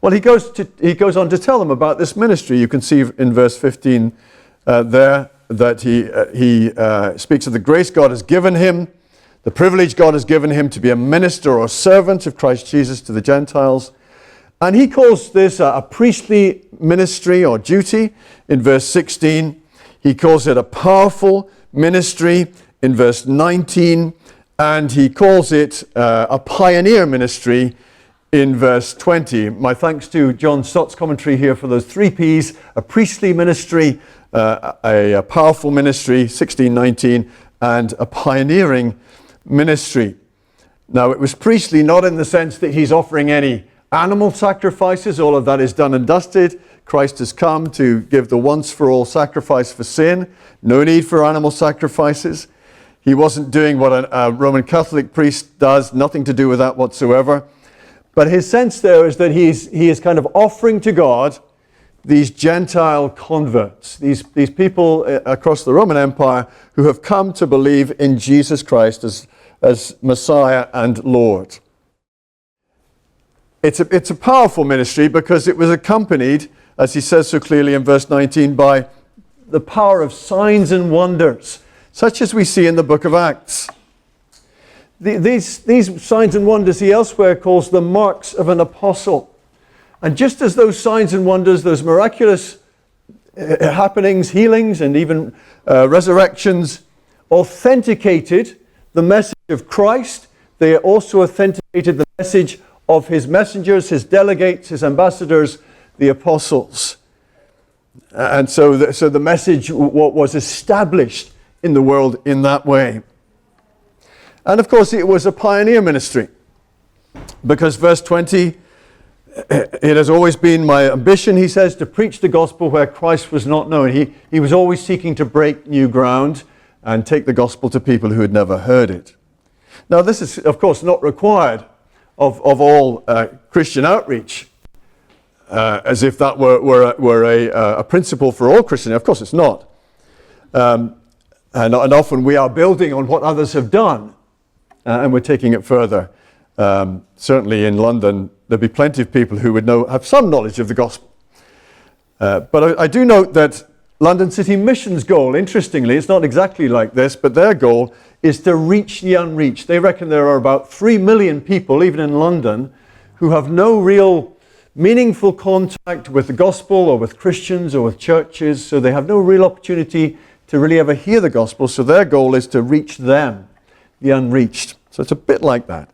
Well, he goes on to tell them about this ministry. You can see in verse 15 there that he speaks of the grace God has given him, the privilege God has given him to be a minister or servant of Christ Jesus to the Gentiles. And he calls this a priestly ministry or duty in verse 16. He calls it a powerful ministry in verse 19. And he calls it a pioneer ministry in verse 20. My thanks to John Stott's commentary here for those 3 Ps, a priestly ministry, a powerful ministry, 16, 19, and a pioneering ministry. Now, it was priestly not in the sense that he's offering any animal sacrifices. All of that is done and dusted. Christ has come to give the once-for-all sacrifice for sin. No need for animal sacrifices. He wasn't doing what a Roman Catholic priest does, nothing to do with that whatsoever. But his sense there is that he is kind of offering to God these Gentile converts, these people across the Roman Empire who have come to believe in Jesus Christ as Messiah and Lord. It's a powerful ministry because it was accompanied, as he says so clearly in verse 19, by the power of signs and wonders, such as we see in the book of Acts. These signs and wonders he elsewhere calls the marks of an apostle. And just as those signs and wonders, those miraculous happenings, healings, and even resurrections authenticated the message of Christ, they also authenticated the message of his messengers, his delegates, his ambassadors, the apostles. And so the message was established in the world in that way. And of course, it was a pioneer ministry, because verse 20, it has always been my ambition, he says, to preach the gospel where Christ was not known. He was always seeking to break new ground and take the gospel to people who had never heard it. Now, this is, of course, not required of all Christian outreach, as if that were a principle for all Christians. Of course, it's not. And often we are building on what others have done, and we're taking it further. Certainly in London, there'd be plenty of people who would have some knowledge of the gospel. But I do note that London City Mission's goal, interestingly, it's not exactly like this, but their goal is to reach the unreached. They reckon there are about 3 million people, even in London, who have no real meaningful contact with the gospel or with Christians or with churches, so they have no real opportunity to really ever hear the gospel. So their goal is to reach them, the unreached. So it's a bit like that.